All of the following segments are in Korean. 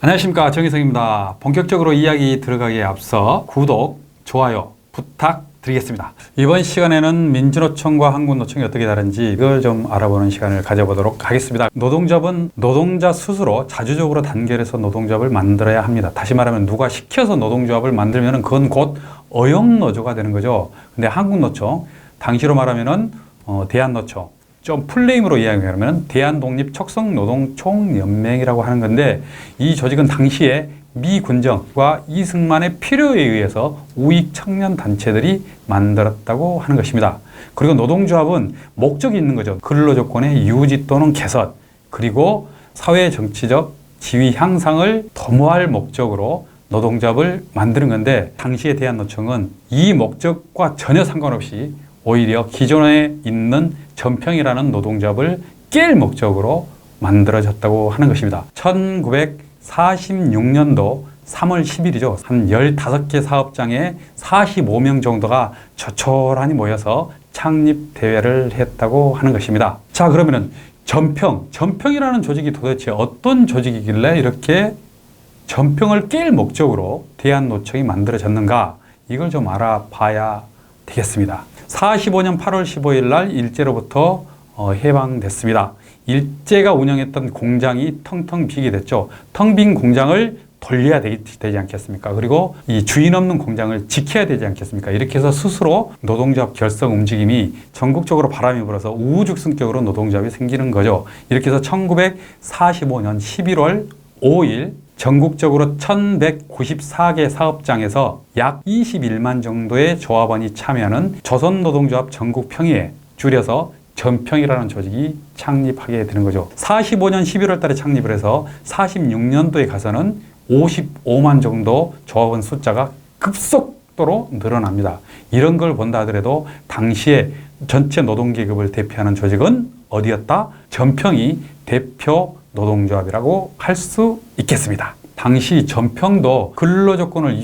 안녕하십니까, 정희성입니다. 본격적으로 이야기 들어가기에 앞서 구독, 좋아요 부탁드리겠습니다. 이번 시간에는 민주노총과 한국노총이 어떻게 다른지 이걸 좀 알아보는 시간을 가져보도록 하겠습니다. 노동조합은 노동자 스스로 자주적으로 단결해서 노동조합을 만들어야 합니다. 다시 말하면 누가 시켜서 노동조합을 만들면 그건 곧 어용노조가 되는 거죠. 근데 한국노총, 당시로 말하면은 대한노총, 좀 풀네임으로 이야기하면 대한독립척성노동총연맹이라고 하는 건데, 이 조직은 당시에 미 군정과 이승만의 필요에 의해서 우익 청년 단체들이 만들었다고 하는 것입니다. 그리고 노동조합은 목적이 있는 거죠. 근로조건의 유지 또는 개선, 그리고 사회 정치적 지위 향상을 도모할 목적으로 노동조합을 만드는 건데, 당시에 대한노총은 이 목적과 전혀 상관없이 오히려 기존에 있는 전평이라는 노동조합을 깰 목적으로 만들어졌다고 하는 것입니다. 1946년도 3월 10일이죠. 한 15개 사업장에 45명 정도가 조촐하니 모여서 창립대회를 했다고 하는 것입니다. 자, 그러면은 전평이라는 조직이 도대체 어떤 조직이길래 이렇게 전평을 깰 목적으로 대한노총이 만들어졌는가, 이걸 좀 알아봐야 되겠습니다. 45년 8월 15일 날 일제로부터 해방됐습니다. 일제가 운영했던 공장이 텅텅 비게 됐죠. 텅 빈 공장을 돌려야 되지 않겠습니까? 그리고 이 주인 없는 공장을 지켜야 되지 않겠습니까? 이렇게 해서 스스로 노동조합 결성 움직임이 전국적으로 바람이 불어서 우후죽순격으로 노동조합이 생기는 거죠. 이렇게 해서 1945년 11월 5일 전국적으로 1194개 사업장에서 약 21만 정도의 조합원이 참여하는 조선노동조합 전국평의회, 줄여서 전평이라는 조직이 창립하게 되는 거죠. 45년 11월 달에 창립을 해서 46년도에 가서는 55만 정도 조합원 숫자가 급속도로 늘어납니다. 이런 걸 본다 하더라도 당시에 전체 노동계급을 대표하는 조직은 어디였다? 전평이 대표 노동조합이라고 할 수 있겠습니다. 당시 전평도 근로조건을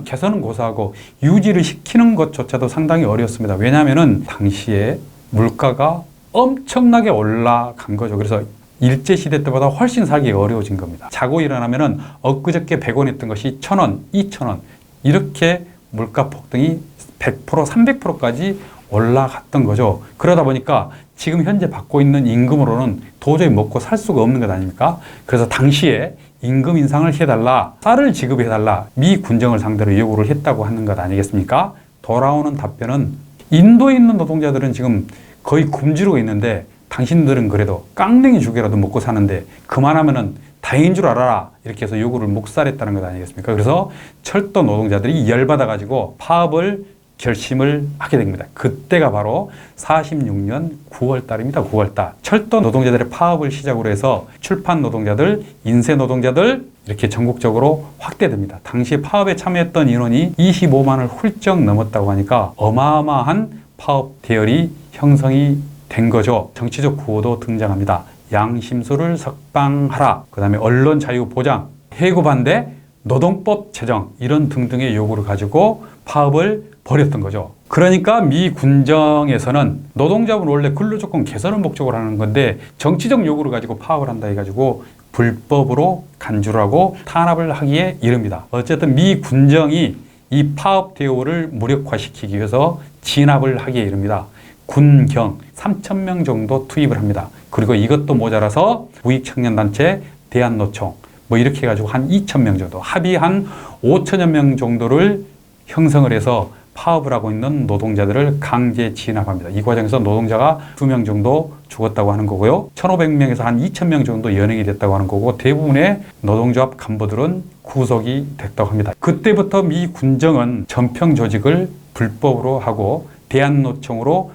개선은 고사하고 유지를 시키는 것조차도 상당히 어려웠습니다. 왜냐하면 당시에 물가가 엄청나게 올라간 거죠. 그래서 일제시대 때보다 훨씬 살기가 어려워진 겁니다. 자고 일어나면은 엊그저께 100원 했던 것이 1,000원, 2,000원, 이렇게 물가 폭등이 100%, 300%까지 올라갔던 거죠. 그러다 보니까 지금 현재 받고 있는 임금으로는 도저히 먹고 살 수가 없는 것 아닙니까? 그래서 당시에 임금 인상을 해달라, 쌀을 지급해달라, 미 군정을 상대로 요구를 했다고 하는 것 아니겠습니까? 돌아오는 답변은, 인도에 있는 노동자들은 지금 거의 굶주리고 있는데 당신들은 그래도 깡냉이 죽여라도 먹고 사는데 그만하면은 다행인 줄 알아라, 이렇게 해서 요구를 묵살했다는 것 아니겠습니까? 그래서 철도 노동자들이 열받아가지고 파업을 결심을 하게 됩니다. 그때가 바로 46년 9월 달입니다. 9월 달. 철도 노동자들의 파업을 시작으로 해서 출판 노동자들, 인쇄 노동자들, 이렇게 전국적으로 확대됩니다. 당시 파업에 참여했던 인원이 25만을 훌쩍 넘었다고 하니까 어마어마한 파업 대열이 형성이 된 거죠. 정치적 구호도 등장합니다. 양심수를 석방하라. 그 다음에 언론 자유 보장, 해고 반대, 노동법 제정, 이런 등등의 요구를 가지고 파업을 벌였던 거죠. 그러니까 미 군정에서는 노동자분 원래 근로조건 개선을 목적으로 하는 건데 정치적 요구를 가지고 파업을 한다 해가지고 불법으로 간주를 하고 탄압을 하기에 이릅니다. 어쨌든 미 군정이 이 파업 대우를 무력화시키기 위해서 진압을 하기에 이릅니다. 군경 3,000명 정도 투입을 합니다. 그리고 이것도 모자라서 우익청년단체, 대한노총, 이렇게 해가지고 한 2,000명 정도, 합의 한 5천여 명 정도를 형성을 해서 파업을 하고 있는 노동자들을 강제 진압합니다. 이 과정에서 노동자가 2명 정도 죽었다고 하는 거고요. 1,500명에서 한 2,000명 정도 연행이 됐다고 하는 거고, 대부분의 노동조합 간부들은 구속이 됐다고 합니다. 그때부터 미 군정은 전평 조직을 불법으로 하고 대한노총으로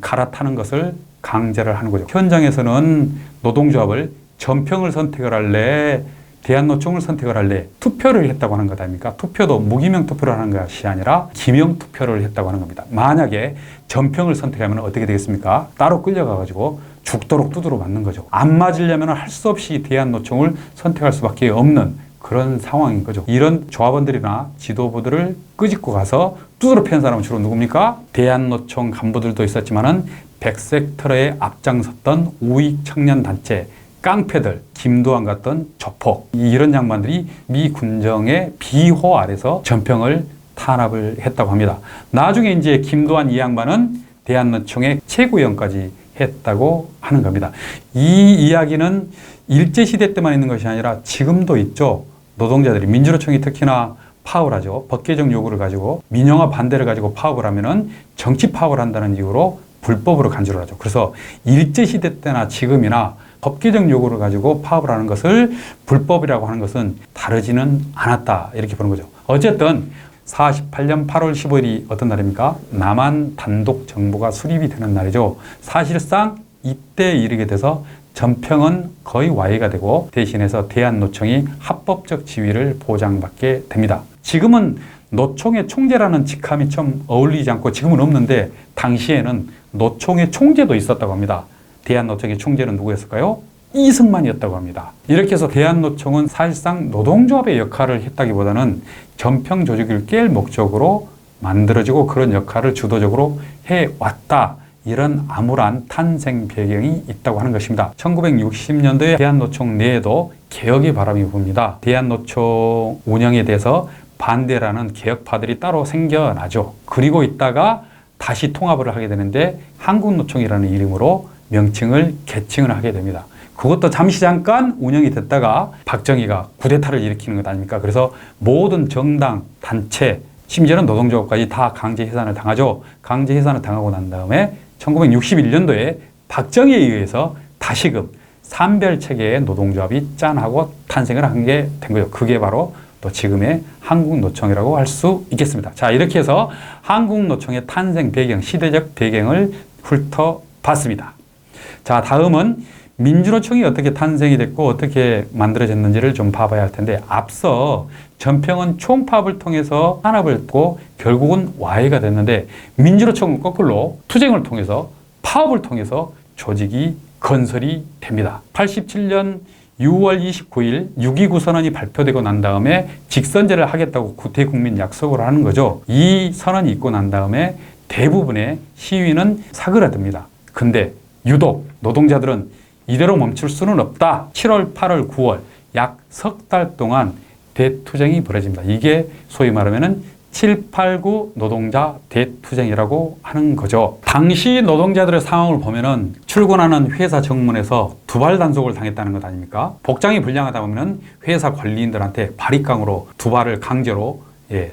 갈아타는 것을 강제를 하는 거죠. 현장에서는 노동조합을 전평을 선택을 할래, 대한노총을 선택을 할래, 투표를 했다고 하는 것 아닙니까? 투표도 무기명 투표를 하는 것이 아니라 기명 투표를 했다고 하는 겁니다. 만약에 전평을 선택하면 어떻게 되겠습니까? 따로 끌려가가지고 죽도록 두드러 맞는 거죠. 안 맞으려면 할 수 없이 대한노총을 선택할 수밖에 없는 그런 상황인 거죠. 이런 조합원들이나 지도부들을 끄집고 가서 두드러 패는 사람은 주로 누굽니까? 대한노총 간부들도 있었지만은 백색 테러에 앞장섰던 우익 청년 단체, 깡패들, 김도환 같은 조폭, 이런 양반들이 미 군정의 비호 아래서 전평을 탄압을 했다고 합니다. 나중에 이제 김도환 이 양반은 대한노총의 최고위원까지 했다고 하는 겁니다. 이 이야기는 일제시대 때만 있는 것이 아니라 지금도 있죠. 노동자들이, 민주노총이 특히나 파업을 하죠. 법 개정 요구를 가지고 민영화 반대를 가지고 파업을 하면은 정치 파업을 한다는 이유로 불법으로 간주를 하죠. 그래서 일제시대 때나 지금이나 법 개정 요구를 가지고 파업을 하는 것을 불법이라고 하는 것은 다르지는 않았다, 이렇게 보는 거죠. 어쨌든 48년 8월 15일이 어떤 날입니까? 남한 단독 정부가 수립이 되는 날이죠. 사실상 이때 이르게 돼서 전평은 거의 와해가 되고 대신해서 대한노총이 합법적 지위를 보장받게 됩니다. 지금은 노총의 총재라는 직함이 좀 어울리지 않고 지금은 없는데 당시에는 노총의 총재도 있었다고 합니다. 대한노총의 총재는 누구였을까요? 이승만이었다고 합니다. 이렇게 해서 대한노총은 사실상 노동조합의 역할을 했다기보다는 전평 조직을 깰 목적으로 만들어지고 그런 역할을 주도적으로 해왔다. 이런 암울한 탄생 배경이 있다고 하는 것입니다. 1960년도에 대한노총 내에도 개혁의 바람이 붑니다. 대한노총 운영에 대해서 반대라는 개혁파들이 따로 생겨나죠. 그리고 있다가 다시 통합을 하게 되는데 한국노총이라는 이름으로 명칭을 개칭을 하게 됩니다. 그것도 잠시 잠깐 운영이 됐다가 박정희가 쿠데타를 일으키는 것 아닙니까? 그래서 모든 정당, 단체, 심지어는 노동조합까지 다 강제 해산을 당하죠. 강제 해산을 당하고 난 다음에 1961년도에 박정희에 의해서 다시금 산별체계의 노동조합이 짠하고 탄생을 한 게 된 거죠. 그게 바로 또 지금의 한국노총이라고 할 수 있겠습니다. 자, 이렇게 해서 한국노총의 탄생 배경, 시대적 배경을 훑어봤습니다. 자, 다음은 민주노총이 어떻게 탄생이 됐고 어떻게 만들어졌는지를 좀 봐봐야 할 텐데, 앞서 전평은 총파업을 통해서 탄압을 했고 결국은 와해가 됐는데 민주노총은 거꾸로 투쟁을 통해서 파업을 통해서 조직이 건설이 됩니다. 87년 6월 29일 6.29 선언이 발표되고 난 다음에 직선제를 하겠다고 구태국민 약속을 하는 거죠. 이 선언이 있고 난 다음에 대부분의 시위는 사그라듭니다. 근데 유독 노동자들은 이대로 멈출 수는 없다. 7월, 8월, 9월 약 석 달 동안 대투쟁이 벌어집니다. 이게 소위 말하면 789 노동자 대투쟁이라고 하는 거죠. 당시 노동자들의 상황을 보면은 출근하는 회사 정문에서 두발 단속을 당했다는 것 아닙니까? 복장이 불량하다 보면은 회사 관리인들한테 바리깡으로 두 발을 강제로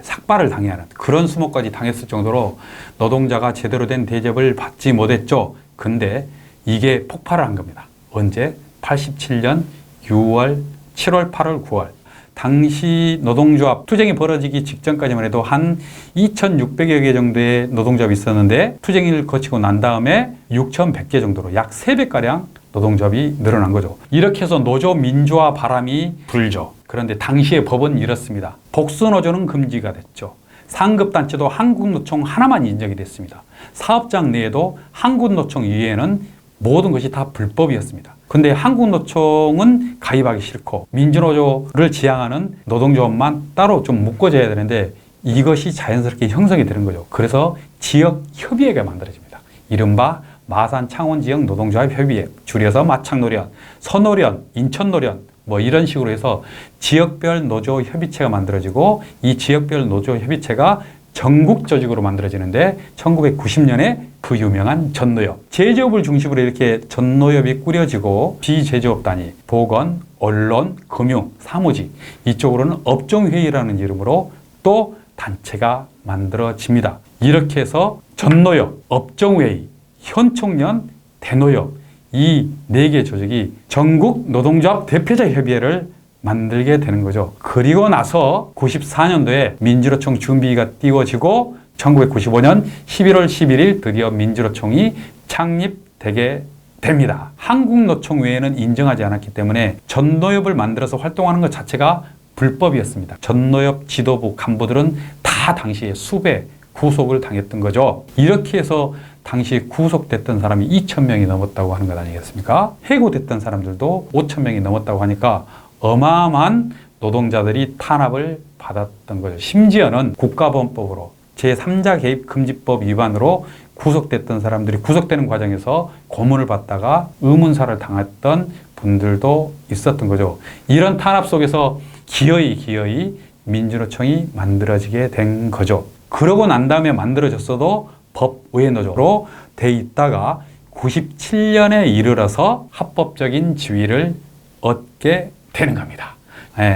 삭발을 당해야 하는 그런 수모까지 당했을 정도로 노동자가 제대로 된 대접을 받지 못했죠. 근데 이게 폭발을 한 겁니다. 언제? 87년 6월, 7월, 8월, 9월. 당시 노동조합 투쟁이 벌어지기 직전까지만 해도 한 2,600여 개 정도의 노동조합이 있었는데 투쟁을 거치고 난 다음에 6,100개 정도로 약 3배가량 노동조합이 늘어난 거죠. 이렇게 해서 노조 민주화 바람이 불죠. 그런데 당시의 법은 이렇습니다. 복수노조는 금지가 됐죠. 상급단체도 한국노총 하나만 인정이 됐습니다. 사업장 내에도 한국노총 이외에는 모든 것이 다 불법이었습니다. 근데 한국노총은 가입하기 싫고 민주노조를 지향하는 노동조합만 따로 좀 묶어져야 되는데 이것이 자연스럽게 형성이 되는 거죠. 그래서 지역협의회가 만들어집니다. 이른바 마산 창원지역 노동조합협의회, 줄여서 마창노련, 서노련, 인천노련 뭐 이런 식으로 해서 지역별 노조협의체가 만들어지고 이 지역별 노조협의체가 전국 조직으로 만들어지는데 1990년에 그 유명한 전노협, 제조업을 중심으로 이렇게 전노협이 꾸려지고 비제조업 단위, 보건, 언론, 금융, 사무직 이쪽으로는 업종회의라는 이름으로 또 단체가 만들어집니다. 이렇게 해서 전노협, 업종회의, 현총련, 대노협 이 4개 조직이 전국 노동조합 대표자 협의회를 만들게 되는 거죠. 그리고 나서 94년도에 민주노총 준비가 띄워지고 1995년 11월 11일 드디어 민주노총이 창립되게 됩니다. 한국노총 외에는 인정하지 않았기 때문에 전노협을 만들어서 활동하는 것 자체가 불법이었습니다. 전노협 지도부 간부들은 다 당시에 수배, 구속을 당했던 거죠. 이렇게 해서 당시 구속됐던 사람이 2,000명이 넘었다고 하는 것 아니겠습니까? 해고됐던 사람들도 5,000명이 넘었다고 하니까 어마어마한 노동자들이 탄압을 받았던 거죠. 심지어는 국가보험법으로 제3자 개입 금지법 위반으로 구속됐던 사람들이 구속되는 과정에서 고문을 받다가 의문사를 당했던 분들도 있었던 거죠. 이런 탄압 속에서 기어이 민주노총이 만들어지게 된 거죠. 그러고 난 다음에 만들어졌어도 법외노조로 돼 있다가 97년에 이르러서 합법적인 지위를 얻게 되는 겁니다.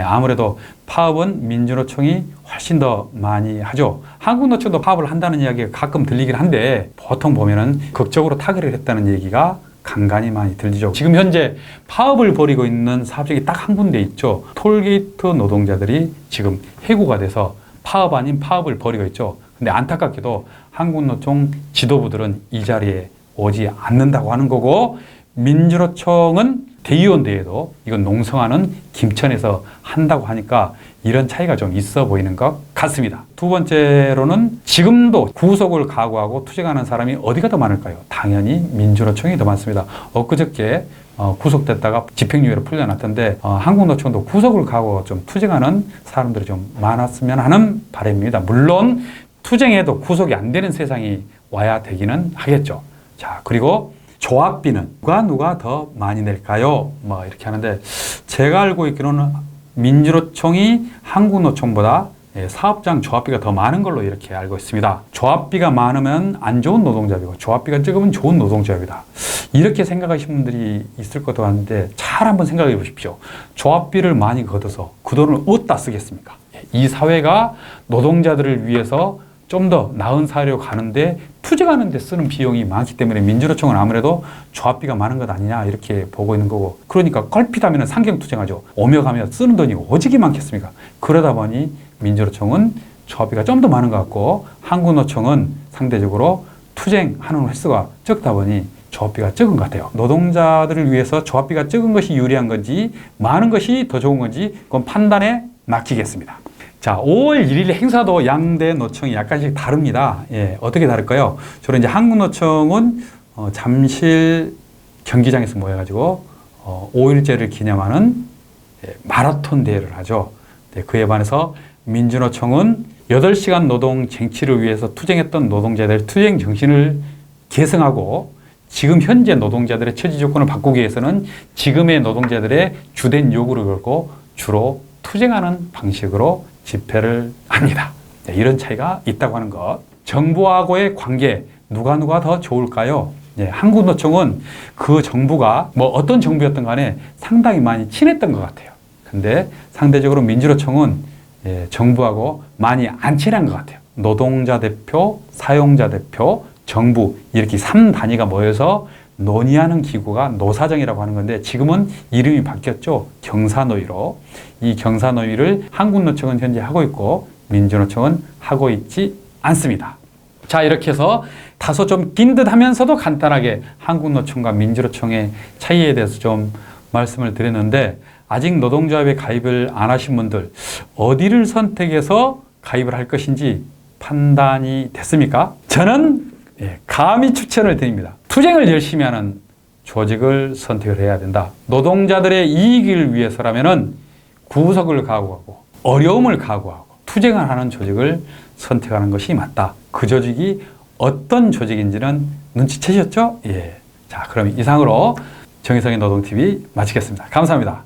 아무래도 파업은 민주노총이 훨씬 더 많이 하죠. 한국노총도 파업을 한다는 이야기가 가끔 들리긴 한데 보통 보면은 극적으로 타결을 했다는 얘기가 간간히 많이 들리죠. 지금 현재 파업을 벌이고 있는 사업장이 딱 한 군데 있죠. 톨게이트 노동자들이 지금 해고가 돼서 파업 아닌 파업을 벌이고 있죠. 근데 안타깝게도 한국노총 지도부들은 이 자리에 오지 않는다고 하는 거고, 민주노총은 대의원 대회도 이건 농성하는 김천에서 한다고 하니까 이런 차이가 좀 있어 보이는 것 같습니다. 두 번째로는 지금도 구속을 각오하고 투쟁하는 사람이 어디가 더 많을까요? 당연히 민주노총이 더 많습니다. 엊그저께 구속됐다가 집행유예로 풀려났던데 한국노총도 구속을 각오하고 좀 투쟁하는 사람들이 좀 많았으면 하는 바람입니다. 물론 투쟁해도 구속이 안 되는 세상이 와야 되기는 하겠죠. 자, 그리고 조합비는 누가 더 많이 낼까요? 뭐 이렇게 하는데, 제가 알고 있기로는 민주노총이 한국노총보다 사업장 조합비가 더 많은 걸로 이렇게 알고 있습니다. 조합비가 많으면 안 좋은 노동조합이고 조합비가 적으면 좋은 노동조합이다. 이렇게 생각하시는 분들이 있을 것도 같은데 잘 한번 생각해 보십시오. 조합비를 많이 걷어서 그 돈을 어디다 쓰겠습니까? 이 사회가 노동자들을 위해서 좀 더 나은 사회로 가는데 투쟁하는 데 쓰는 비용이 많기 때문에 민주노총은 아무래도 조합비가 많은 것 아니냐 이렇게 보고 있는 거고, 그러니까 껄핏하면 상경투쟁하죠. 오며 가며 쓰는 돈이 오지게 많겠습니까? 그러다 보니 민주노총은 조합비가 좀 더 많은 것 같고, 한국노총은 상대적으로 투쟁하는 횟수가 적다 보니 조합비가 적은 것 같아요. 노동자들을 위해서 조합비가 적은 것이 유리한 건지 많은 것이 더 좋은 건지 그건 판단에 맡기겠습니다. 자, 5월 1일 행사도 양대 노총이 약간씩 다릅니다. 어떻게 다를까요? 주로 이제 한국노총은 잠실 경기장에서 모여가지고 5일제를 기념하는 마라톤 대회를 하죠. 그에 반해서 민주노총은 8시간 노동 쟁취를 위해서 투쟁했던 노동자들의 투쟁 정신을 계승하고, 지금 현재 노동자들의 처지 조건을 바꾸기 위해서는 지금의 노동자들의 주된 요구를 걸고 주로 투쟁하는 방식으로 집회를 합니다. 이런 차이가 있다고 하는 것. 정부하고의 관계, 누가 더 좋을까요? 한국노총은 그 정부가 뭐 어떤 정부였든 간에 상당히 많이 친했던 것 같아요. 근데 상대적으로 민주노총은 정부하고 많이 안 친한 것 같아요. 노동자 대표, 사용자 대표, 정부 이렇게 3단위가 모여서 논의하는 기구가 노사정이라고 하는 건데, 지금은 이름이 바뀌었죠. 경사노위로. 이 경사노위를 한국노총은 현재 하고 있고 민주노총은 하고 있지 않습니다. 자, 이렇게 해서 다소 좀 긴 듯 하면서도 간단하게 한국노총과 민주노총의 차이에 대해서 좀 말씀을 드렸는데, 아직 노동조합에 가입을 안 하신 분들 어디를 선택해서 가입을 할 것인지 판단이 됐습니까? 저는 감히 추천을 드립니다. 투쟁을 열심히 하는 조직을 선택을 해야 된다. 노동자들의 이익을 위해서라면은 구속을 각오하고 어려움을 각오하고 투쟁을 하는 조직을 선택하는 것이 맞다. 그 조직이 어떤 조직인지는 눈치채셨죠? 자, 그럼 이상으로 정의성의 노동TV 마치겠습니다. 감사합니다.